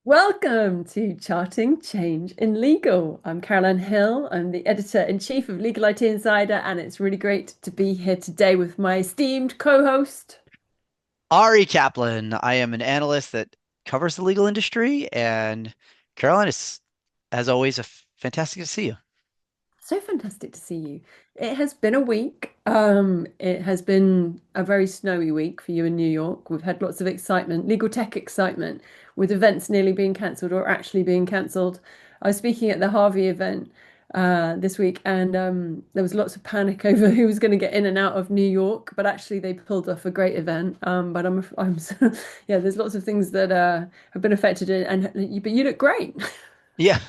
Welcome to Charting Change in Legal. I'm Caroline Hill. I'm the editor-in-chief of Legal IT Insider, and it's really great to be here today with my esteemed co-host. Ari Kaplan. I am an analyst that covers the legal industry, and Caroline, it's as always fantastic to see you. So fantastic to see you. It has been a week. It has been a very snowy week for you in New York. We've had lots of excitement, legal tech excitement, with events nearly being cancelled or actually being cancelled. I was speaking at the Harvey event this week, and there was lots of panic over who was going to get in and out of New York. But actually, they pulled off a great event. But yeah, there's lots of things that have been affected, but you look great. Yeah,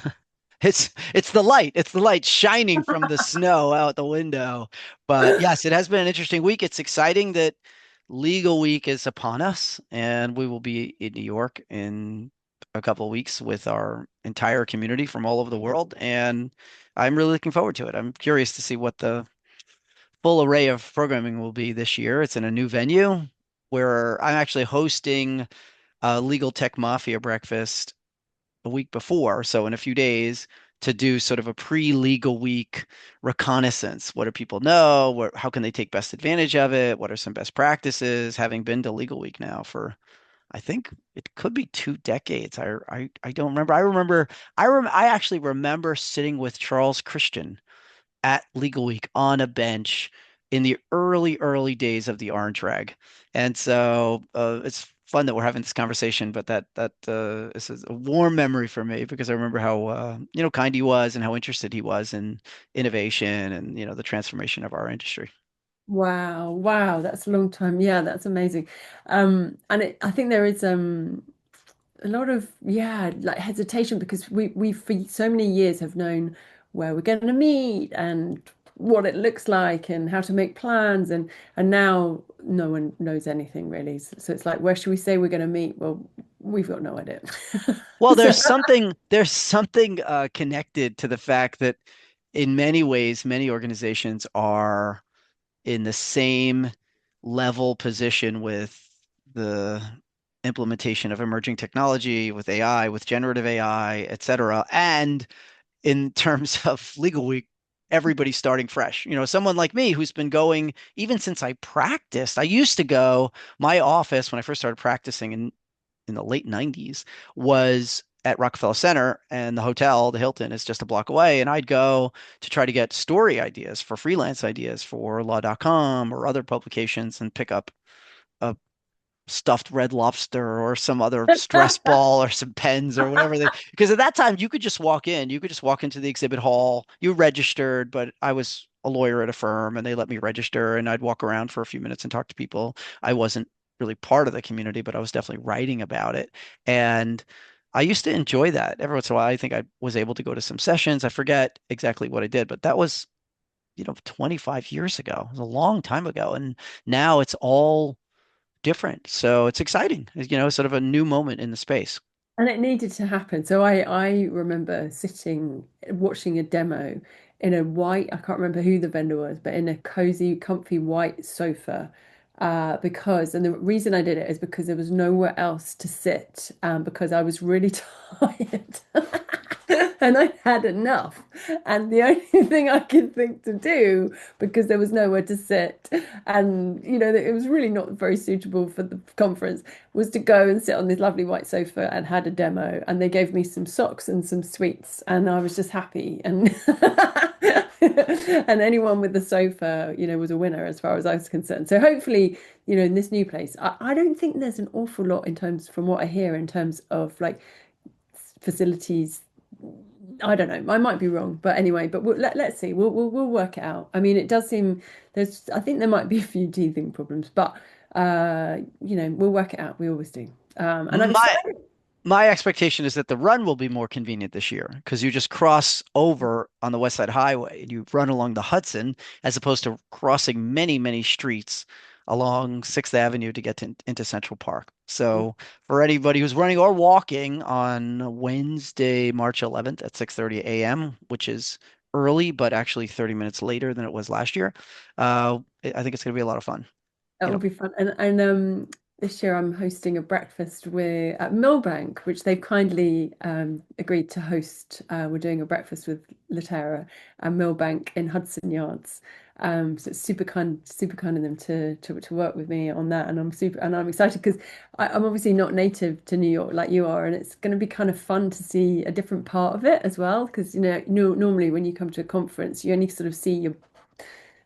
it's the light. It's the light shining from the snow out the window. But yes, it has been an interesting week. It's exciting that Legal Week is upon us, and we will be in New York in a couple of weeks with our entire community from all over the world, and I'm really looking forward to it. I'm curious to see what the full array of programming will be this year. It's in a new venue where I'm actually hosting a legal tech mafia breakfast a week before. So in a few days to do sort of a pre-legal week reconnaissance. What do people know? How can they take best advantage of it? What are some best practices? Having been to legal week now for I think it could be 2 decades. I don't remember. I actually remember sitting with Charles Christian at Legal Week on a bench in the early days of the Orange Rag. And so it's fun that we're having this conversation, but that is a warm memory for me because I remember how kind he was and how interested he was in innovation and the transformation of our industry. Wow, wow, that's a long time. Yeah, that's amazing. I think there is a lot of like hesitation because we for so many years have known where we're going to meet and what it looks like and how to make plans and now no one knows anything really. So it's like where should we say we're going to meet? Well, we've got no idea. Well, So there's something connected to the fact that in many ways, many organizations are in the same level position with the implementation of emerging technology, with AI, with generative AI, et cetera. And in terms of Legal Week, everybody's starting fresh. Someone like me who's been going even since I practiced. I used to go, my office when I first started practicing in the late 90s was at Rockefeller Center, and the hotel, the Hilton, is just a block away. And I'd go to try to get story ideas for freelance ideas for law.com or other publications and pick up a stuffed red lobster or some other stress ball or some pens or whatever because at that time you could just walk in. You could just walk into the exhibit hall. You registered, but I was a lawyer at a firm and they let me register and I'd walk around for a few minutes and talk to people. I wasn't really part of the community, but I was definitely writing about it. And I used to enjoy that. Every once in a while, I think I was able to go to some sessions. I forget exactly what I did, but that was 25 years ago. It was a long time ago. And now it's all different. So it's exciting, sort of a new moment in the space. And it needed to happen. So I remember sitting watching a demo in a white, I can't remember who the vendor was, but in a cozy, comfy white sofa. And the reason I did it is because there was nowhere else to sit, because I was really tired and I had enough. And the only thing I could think to do, because there was nowhere to sit, and it was really not very suitable for the conference, was to go and sit on this lovely white sofa and had a demo. And they gave me some socks and some sweets, and I was just happy. And and anyone with the sofa, was a winner as far as I was concerned. So hopefully, in this new place, I don't think there's an awful lot in terms, from what I hear, in terms of like facilities. I don't know. I might be wrong, but anyway. But let's see. We'll work it out. I mean, it does seem there's. I think there might be a few teething problems, but we'll work it out. We always do. And I'm My my expectation is that the run will be more convenient this year because you just cross over on the West Side Highway and you run along the Hudson as opposed to crossing many streets along Sixth Avenue to get into Central Park. So for anybody who's running or walking on Wednesday, March 11th at 6:30 a.m., which is early, but actually 30 minutes later than it was last year, I think it's going to be a lot of fun. that You will know, be fun. And this year I'm hosting a breakfast at Millbank, which they've kindly agreed to host. We're doing a breakfast with Latera and Millbank in Hudson Yards. So it's super kind of them to work with me on that, and I'm excited because I'm obviously not native to New York like you are, and it's going to be kind of fun to see a different part of it as well. Because normally when you come to a conference, you only sort of see your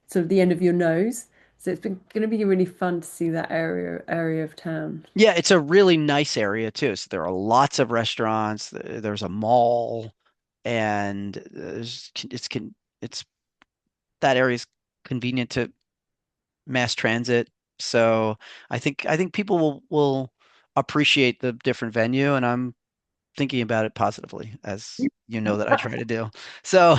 sort of the end of your nose. So it's been going to be really fun to see that area of town. Yeah, it's a really nice area too. So there are lots of restaurants. There's a mall, and it's that area is convenient to mass transit. So I think people will appreciate the different venue, and I'm thinking about it positively, as you know that I try to do. So,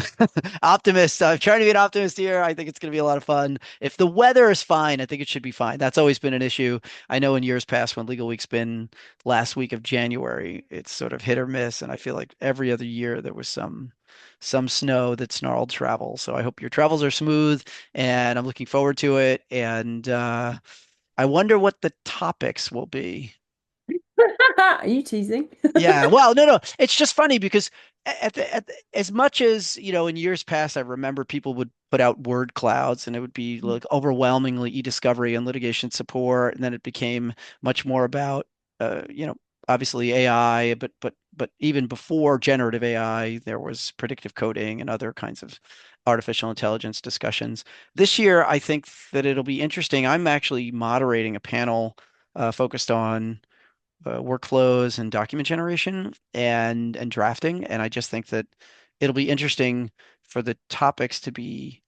optimist. I'm trying to be an optimist here. I think it's going to be a lot of fun. If the weather is fine, I think it should be fine. That's always been an issue. I know in years past when Legal Week's been last week of January, it's sort of hit or miss, and I feel like every other year there was some snow that snarled travel. So I hope your travels are smooth, and I'm looking forward to it. And I wonder what the topics will be. Are you teasing? Yeah, well, no. It's just funny because as much as, in years past, I remember people would put out word clouds and it would be like overwhelmingly e-discovery and litigation support. And then it became much more about, uh, you know, obviously AI, but even before generative AI, there was predictive coding and other kinds of artificial intelligence discussions. This year, I think that it'll be interesting. I'm actually moderating a panel focused on workflows and document generation and drafting. And I just think that it'll be interesting for the topics to be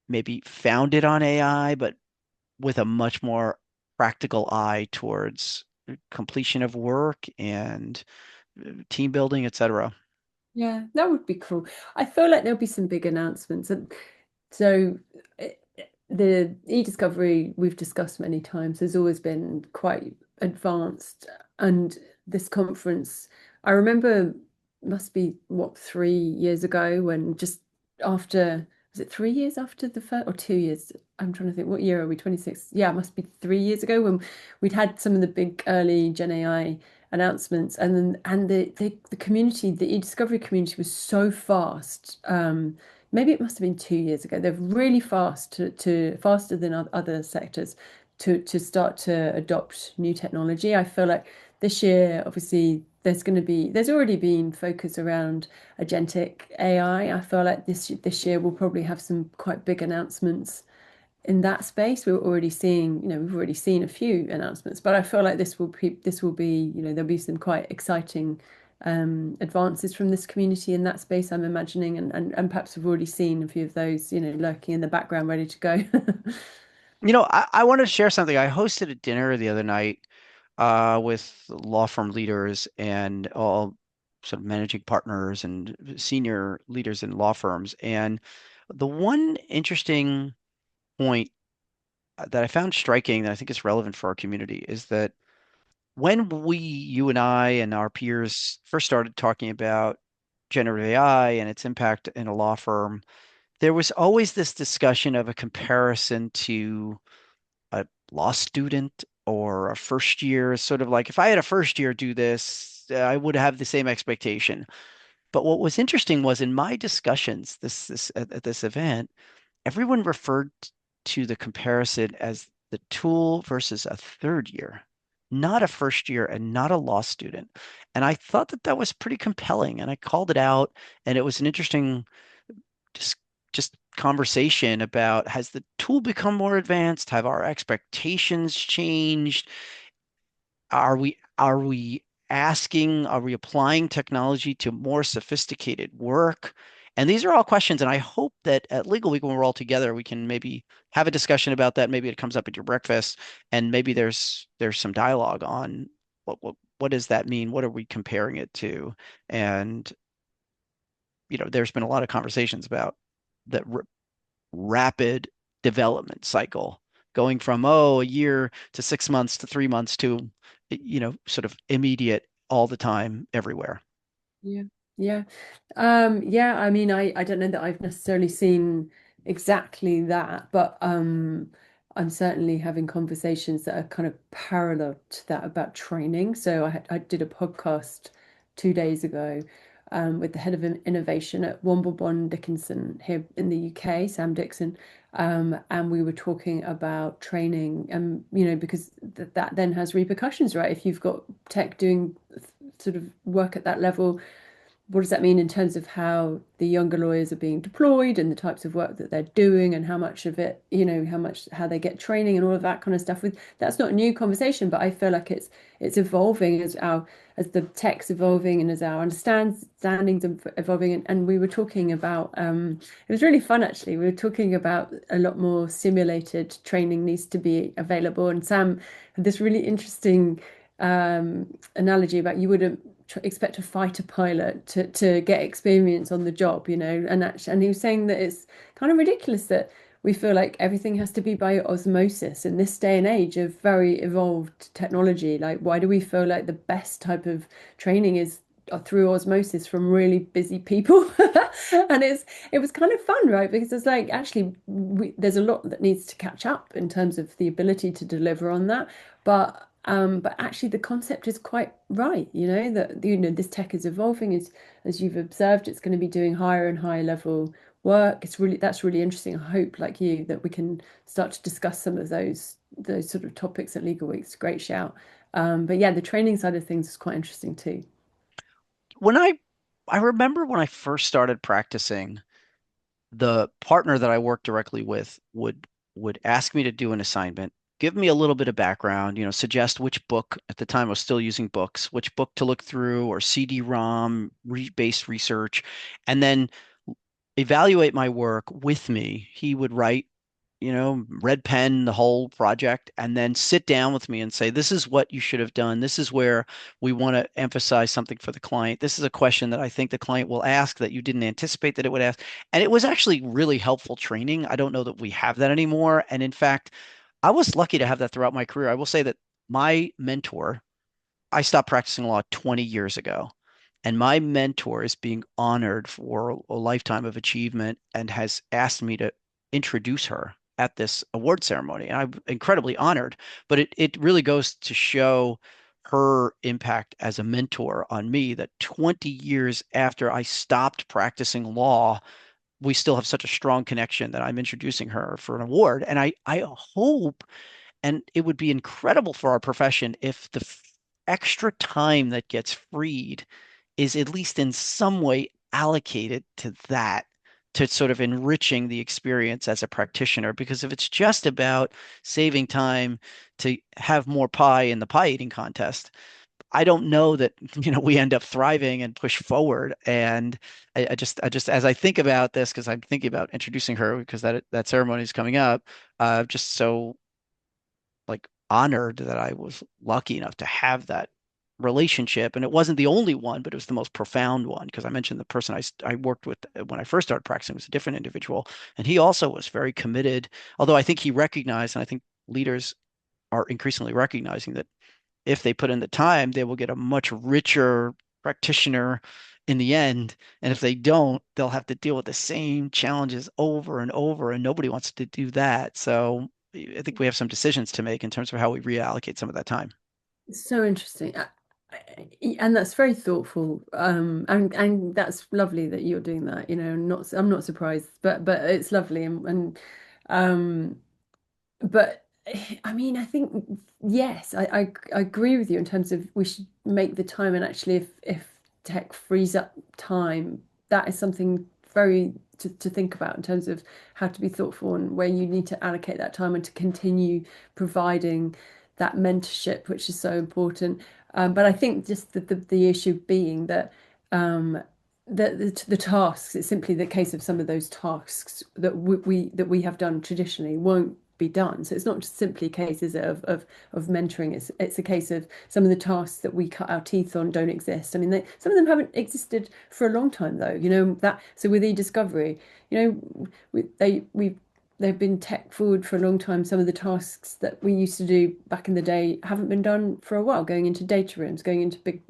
maybe founded on AI, but with a much more practical eye towards completion of work and team building, etc. Yeah, that would be cool. I feel like there'll be some big announcements. And so the e-discovery we've discussed many times has always been quite advanced. And this conference, I remember must be what, 3 years ago when just after, was it 3 years after the first or 2 years? I'm trying to think, what year are we? 26? Yeah, it must be 3 years ago when we'd had some of the big early Gen AI announcements, and then the community, the e-discovery community was so fast. Maybe it must have been 2 years ago. They're really fast to faster than other sectors to start to adopt new technology. I feel like this year, obviously, there's already been focus around agentic AI. I feel like this year we'll probably have some quite big announcements in that space. We're already seeing, we've already seen a few announcements, but I feel like this will be, there'll be some quite exciting advances from this community in that space, I'm imagining, and perhaps we've already seen a few of those, lurking in the background, ready to go. I wanted to share something. I hosted a dinner the other night with law firm leaders and all sort of managing partners and senior leaders in law firms. And the one interesting point that I found striking that I think is relevant for our community is that when you and I and our peers first started talking about generative AI and its impact in a law firm, there was always this discussion of a comparison to a law student or a first year, sort of like if I had a first year do this, I would have the same expectation. But what was interesting was in my discussions this at this event, everyone referred to the comparison as the tool versus a third year, not a first year and not a law student. And I thought that that was pretty compelling, and I called it out, and it was an interesting just just conversation about has the tool become more advanced? Have our expectations changed? Are we asking, are we applying technology to more sophisticated work? And these are all questions, and I hope that at Legal Week, when we're all together, we can maybe have a discussion about that. Maybe it comes up at your breakfast, and maybe there's some dialogue on what does that mean? What are we comparing it to? And there's been a lot of conversations about that rapid development cycle, going from, a year to 6 months to 3 months to, sort of immediate all the time everywhere. Yeah. Yeah. Yeah, I mean, I don't know that I've necessarily seen exactly that, but I'm certainly having conversations that are kind of parallel to that about training. So I did a podcast 2 days ago with the head of innovation at Womblebond Dickinson here in the UK, Sam Dixon, and we were talking about training, and because that then has repercussions, right? If you've got tech doing sort of work at that level, what does that mean in terms of how the younger lawyers are being deployed and the types of work that they're doing and how much of it, how they get training and all of that kind of stuff. With that's not a new conversation, but I feel like it's evolving as the tech's evolving and as our understandings evolving. And we were talking about it was really fun actually. We were talking about a lot more simulated training needs to be available. And Sam had this really interesting analogy about you wouldn't expect a fighter pilot to get experience on the job, and he was saying that it's kind of ridiculous that we feel like everything has to be by osmosis in this day and age of very evolved technology. Like, why do we feel like the best type of training is through osmosis from really busy people? And it was kind of fun, right? Because it's like actually there's a lot that needs to catch up in terms of the ability to deliver on that. But actually the concept is quite right, that this tech is evolving as you've observed, it's going to be doing higher and higher level work. That's really interesting. I hope, like you, that we can start to discuss some of those sort of topics at Legal Week. It's a great shout. But yeah, the training side of things is quite interesting too. When I remember when I first started practicing, the partner that I worked directly with would ask me to do an assignment, give me a little bit of background, suggest which book at the time I was still using books, which book to look through or CD-ROM based research, and then evaluate my work with me. He would write, red pen the whole project and then sit down with me and say, this is what you should have done. This is where we want to emphasize something for the client. This is a question that I think the client will ask that you didn't anticipate that it would ask. And it was actually really helpful training. I don't know that we have that anymore. And in fact, I was lucky to have that throughout my career. I will say that my mentor, I stopped practicing law 20 years ago. And my mentor is being honored for a lifetime of achievement and has asked me to introduce her at this award ceremony. And I'm incredibly honored, but it really goes to show her impact as a mentor on me that 20 years after I stopped practicing law, we still have such a strong connection that I'm introducing her for an award. And I hope and it would be incredible for our profession if the extra time that gets freed is at least in some way allocated to that, to sort of enriching the experience as a practitioner. Because if it's just about saving time to have more pie in the pie eating contest, I don't know that, we end up thriving and push forward. And I just, as I think about this, because I'm thinking about introducing her because that ceremony is coming up, just so like honored that I was lucky enough to have that relationship. And it wasn't the only one, but it was the most profound one because I mentioned the person I worked with when I first started practicing was a different individual. And he also was very committed, although I think he recognized, and I think leaders are increasingly recognizing that if they put in the time, they will get a much richer practitioner in the end. And if they don't, they'll have to deal with the same challenges over and over, and nobody wants to do that. So I think we have some decisions to make in terms of how we reallocate some of that time. So interesting. And that's very thoughtful. And that's lovely that you're doing that, not I'm not surprised, but it's lovely and um but I mean, I think yes, I agree with you in terms of we should make the time, and actually if tech frees up time, that is something very to think about in terms of how to be thoughtful and where you need to allocate that time and to continue providing that mentorship, which is so important. But I think just the issue being that um, the tasks, it's simply the case of some of those tasks that we have done traditionally won't be done. So it's not just simply a case, is it, of mentoring. It's a case of some of the tasks that we cut our teeth on don't exist. I mean, some of them haven't existed for a long time, though. That. So with e-discovery, they've been tech forward for a long time. Some of the tasks that we used to do back in the day haven't been done for a while. Going into data rooms, going into big,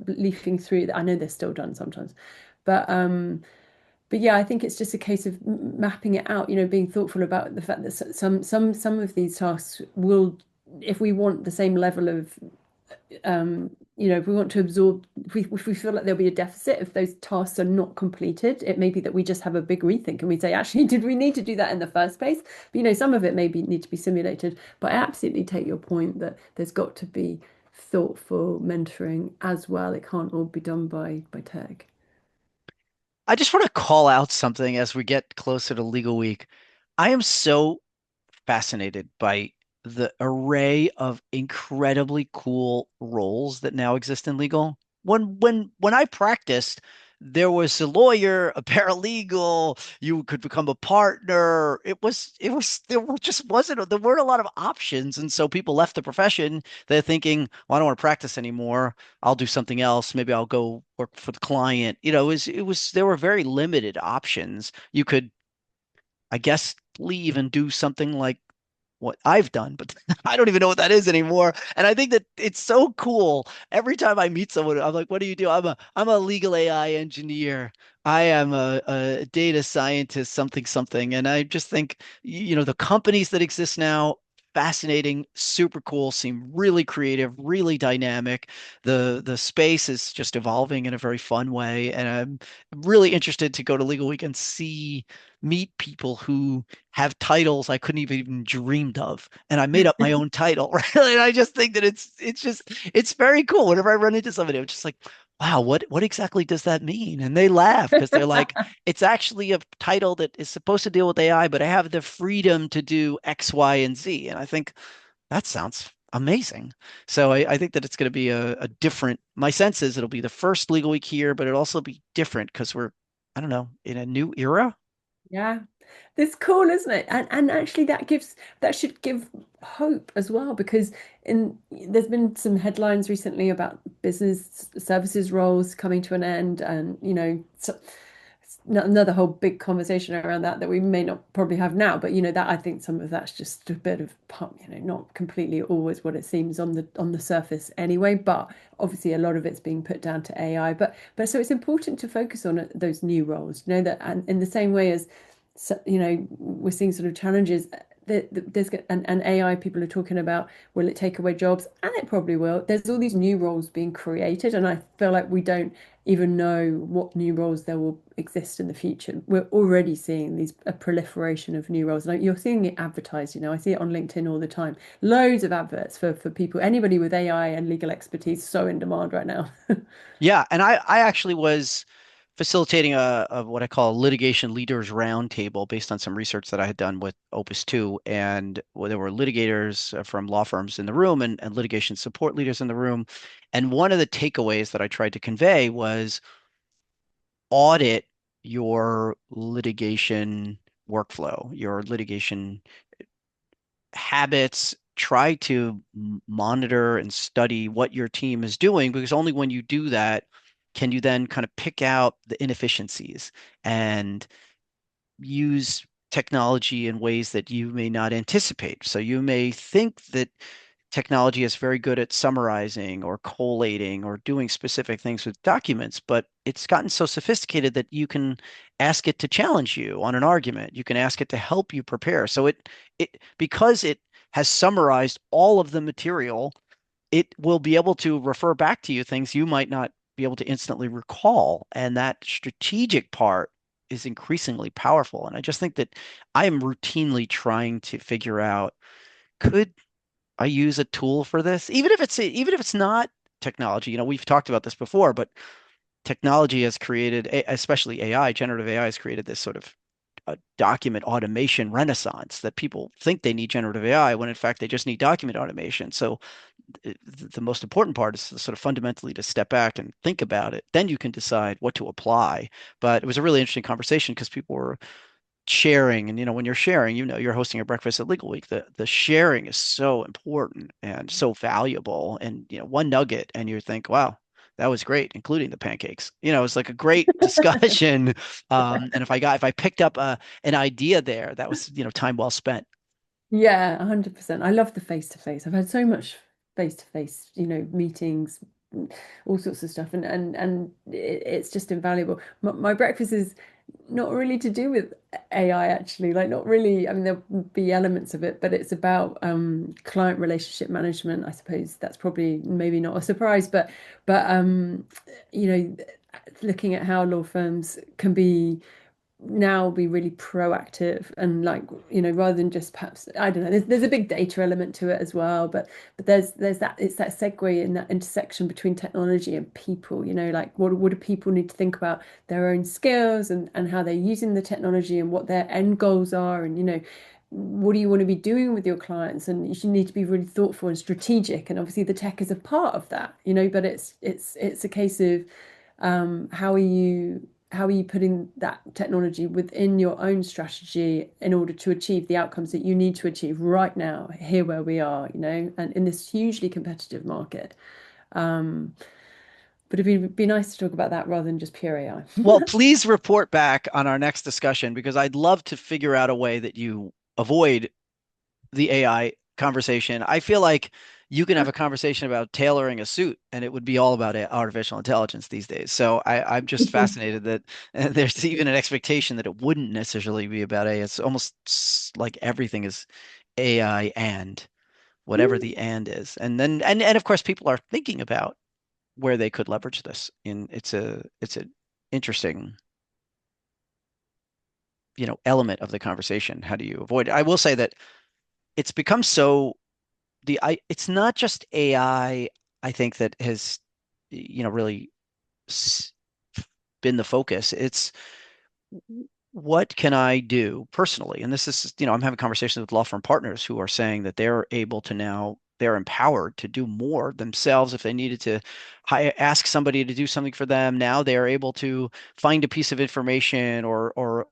leafing through. I know they're still done sometimes, but but yeah, I think it's just a case of mapping it out, being thoughtful about the fact that some of these tasks will, if we want the same level of if we want to absorb, if we feel like there'll be a deficit if those tasks are not completed, it may be that we just have a big rethink and we say, actually, did we need to do that in the first place? But some of it maybe need to be simulated. But I absolutely take your point that there's got to be thoughtful mentoring as well. It can't all be done by tech. I just want to call out something as we get closer to Legal Week. I am so fascinated by the array of incredibly cool roles that now exist in legal. When I practiced, there was a lawyer, a paralegal, you could become a partner. It was just wasn't there weren't a lot of options. And so people left the profession. They're thinking, well, I don't want to practice anymore. I'll do something else. Maybe I'll go work for the client. It was there were very limited options. You could, I guess, leave and do something like what I've done, but I don't even know what that is anymore. And I think that it's so cool. Every time I meet someone, I'm like, what do you do? I'm a legal AI engineer. I am a data scientist, something, something. And I just think, the companies that exist now, fascinating, super cool, seem really creative, really dynamic. The space is just evolving in a very fun way. And I'm really interested to go to Legal Week and meet people who have titles I couldn't even dreamed of, and I made up my own title, right? And I just think that it's very cool. Whenever I run into somebody, I'm just like, wow, what exactly does that mean? And they laugh because they're like, it's actually a title that is supposed to deal with AI, but I have the freedom to do X, Y, and Z. And I think that sounds amazing. So I think that it's going to be a different. My sense is it'll be the first legal week here, but it'll also be different because we're, I don't know, in a new era. Yeah. It's cool, isn't it? And actually that should give hope as well, because in there's been some headlines recently about business services roles coming to an end, and so another whole big conversation around that we may not probably have now, but that I think some of that's just a bit of not completely always what it seems on the surface anyway, but obviously a lot of it's being put down to AI. But so it's important to focus on those new roles, that, and in the same way as, so, we're seeing sort of challenges. There's and AI people are talking about, will it take away jobs? And it probably will. There's all these new roles being created, and I feel like we don't even know what new roles there will exist in the future. We're already seeing a proliferation of new roles. Like, you're seeing it advertised, I see it on LinkedIn all the time. Loads of adverts for people, anybody with AI and legal expertise, so in demand right now. Yeah, and I actually was facilitating a what I call a litigation leaders roundtable based on some research that I had done with Opus 2. And there were litigators from law firms in the room and litigation support leaders in the room. And one of the takeaways that I tried to convey was audit your litigation workflow, your litigation habits. Try to monitor and study what your team is doing, because only when you do that can you then kind of pick out the inefficiencies and use technology in ways that you may not anticipate. So you may think that technology is very good at summarizing or collating or doing specific things with documents, but it's gotten so sophisticated that you can ask it to challenge you on an argument. You can ask it to help you prepare. So it because it has summarized all of the material, it will be able to refer back to you things you might not be able to instantly recall. And that strategic part is increasingly powerful. And I just think that I am routinely trying to figure out, could I use a tool for this? Even if it's not technology. We've talked about this before, but technology has created, especially AI, generative AI has created this sort of a document automation renaissance that people think they need generative AI when in fact they just need document automation. So the most important part is sort of fundamentally to step back and think about it. Then you can decide what to apply. But it was a really interesting conversation because people were sharing, and when you're sharing, you're hosting a breakfast at Legal Week. The sharing is so important and so valuable. And one nugget and you think, wow, that was great, including the pancakes. It's like a great discussion. And if I picked up an idea there, that was time well spent. Yeah, 100%. I love the face to face. I've had so much face to face, meetings, all sorts of stuff, and it's just invaluable. My breakfast is not really to do with AI actually, like not really. I mean, there'll be elements of it, but it's about client relationship management. I suppose that's probably maybe not a surprise, but you know, looking at how law firms can be really proactive and like rather than just perhaps I don't know there's a big data element to it as well but there's that it's that segue in that intersection between technology and people like what do people need to think about their own skills and how they're using the technology and what their end goals are and what do you want to be doing with your clients and you should need to be really thoughtful and strategic and obviously the tech is a part of that but it's a case of how are you putting that technology within your own strategy in order to achieve the outcomes that you need to achieve right now, here where we are, and in this hugely competitive market. Um, but it'd be nice to talk about that rather than just pure AI. Well, please report back on our next discussion because I'd love to figure out a way that you avoid the AI conversation. I feel like you can have a conversation about tailoring a suit and it would be all about artificial intelligence these days. So I'm just fascinated that there's even an expectation that it wouldn't necessarily be about AI. It's almost like everything is AI and whatever the and is. And then and of course people are thinking about where they could leverage this in it's a interesting, element of the conversation. How do you avoid it? I will say that it's become so it's not just I think that has really s- been the focus. It's what can I do personally? And this is, I'm having conversations with law firm partners who are saying that they're able to now, they're empowered to do more themselves if they needed to ask somebody to do something for them. Now they're able to find a piece of information or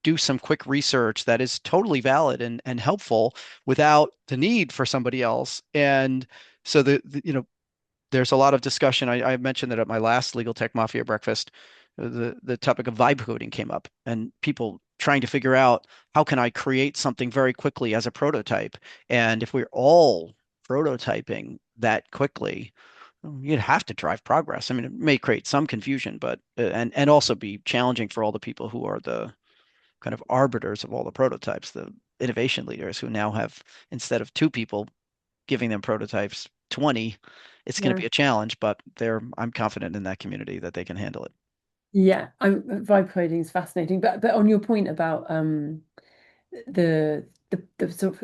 do some quick research that is totally valid and helpful without the need for somebody else. And so there's a lot of discussion. I mentioned that at my last Legal Tech Mafia breakfast, the topic of vibe coding came up, and people trying to figure out how can I create something very quickly as a prototype. And if we're all prototyping that quickly, you'd have to drive progress. I mean, it may create some confusion, but and also be challenging for all the people who are the kind of arbiters of all the prototypes, the innovation leaders who now have, instead of two people giving them prototypes, 20. It's going to Yeah. be a challenge, but I'm confident in that community that they can handle it. Yeah, vibe coding is fascinating, but on your point about the sort of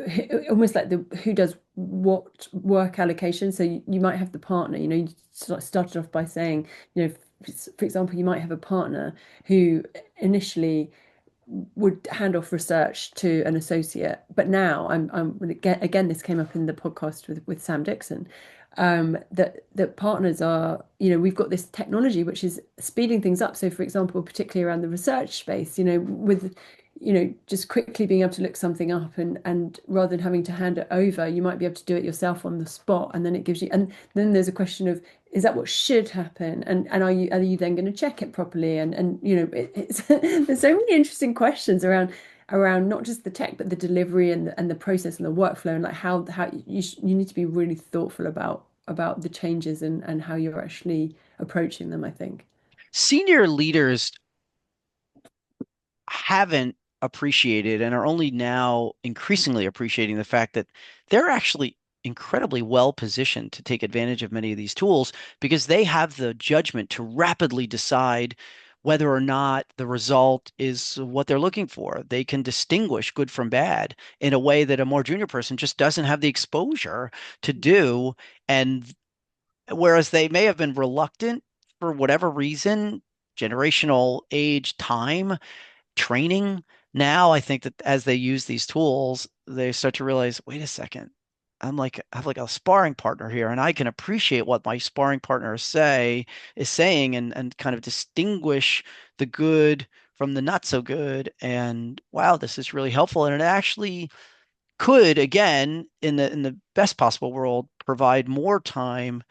almost like the who does what work allocation. So you might have the partner, you started off by saying, for example, you might have a partner who initially would hand off research to an associate. But now again, this came up in the podcast with Sam Dixon, that partners are, we've got this technology which is speeding things up. So for example, particularly around the research space, with just quickly being able to look something up and rather than having to hand it over, you might be able to do it yourself on the spot. And then it gives you, and then there's a question of, is that what should happen? And are you then going to check it properly? And it's there's so many interesting questions around not just the tech, but the delivery and the process and the workflow and like how you need to be really thoughtful about the changes and how you're actually approaching them, I think. Senior leaders haven't appreciated and are only now increasingly appreciating the fact that they're actually incredibly well positioned to take advantage of many of these tools because they have the judgment to rapidly decide whether or not the result is what they're looking for. They can distinguish good from bad in a way that a more junior person just doesn't have the exposure to do. And whereas they may have been reluctant for whatever reason, generational age, time, training. Now I think that as they use these tools, they start to realize, wait a second, I have like a sparring partner here, and I can appreciate what my sparring partner is saying and kind of distinguish the good from the not so good. And wow, this is really helpful. And it actually could, again, in the best possible world, provide more time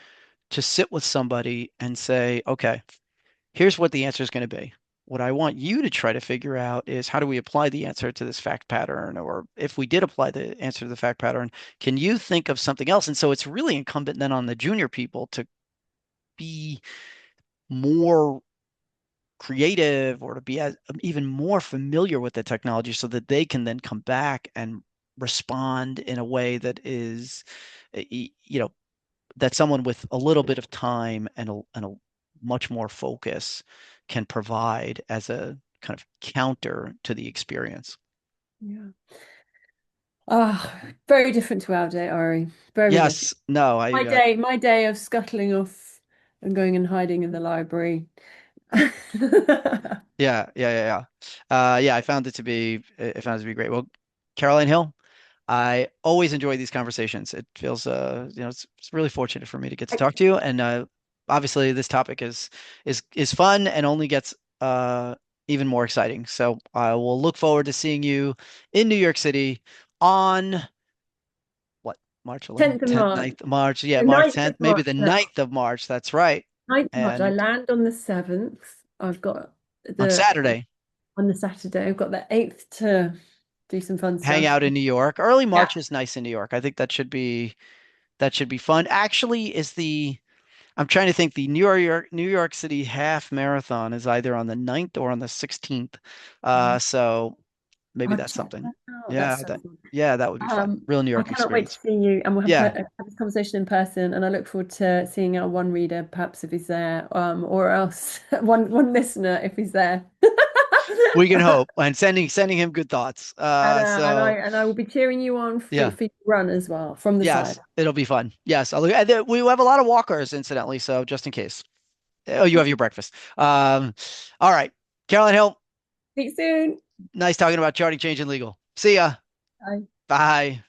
to sit with somebody and say, okay, here's what the answer is going to be. What I want you to try to figure out is how do we apply the answer to this fact pattern? Or if we did apply the answer to the fact pattern, can you think of something else? And so it's really incumbent then on the junior people to be more creative or to be even more familiar with the technology so that they can then come back and respond in a way that is, you know, that someone with a little bit of time and a much more focus can provide as a kind of counter to the experience. Yeah. Ah, very different to our day, Ari. Very different. Yes, no, My day of scuttling off and going and hiding in the library. yeah, I found it to be great. Well, Caroline Hill, I always enjoy these conversations. It feels, it's really fortunate for me to get to talk to you. And obviously, this topic is fun and only gets even more exciting. So I will look forward to seeing you in New York City on what, March 11th, 10th of 10th, March. 9th, March. Yeah, The March 9th of 10th, maybe March. the No, 9th of March. That's right. 9th of March. I And land on the 7th. I've got on the Saturday, on the Saturday. I've got the 8th to do some fun hang stuff. out in New York. Early Yeah. March is nice in New York. I think that should be fun. Actually, I'm trying to think the New York City half marathon is either on the 9th or on the 16th. So maybe I'll that's check something. that out. That's Yeah, so that fun. yeah, that would be fun. Real New I York cannot wait to experience. see you, and we'll Yeah, have this conversation in person. And I look forward to seeing our one reader, perhaps if he's there, or else one listener if he's there. we can hope and sending him good thoughts. So And I will be cheering you on yeah, for your run as well from the yes, side. it'll be fun. Yes, we have a lot of walkers incidentally, so just in case. Oh, you have your breakfast. All right, Carolyn Hill, Speak soon. nice talking about charting, change, and legal. See ya. Bye. Bye.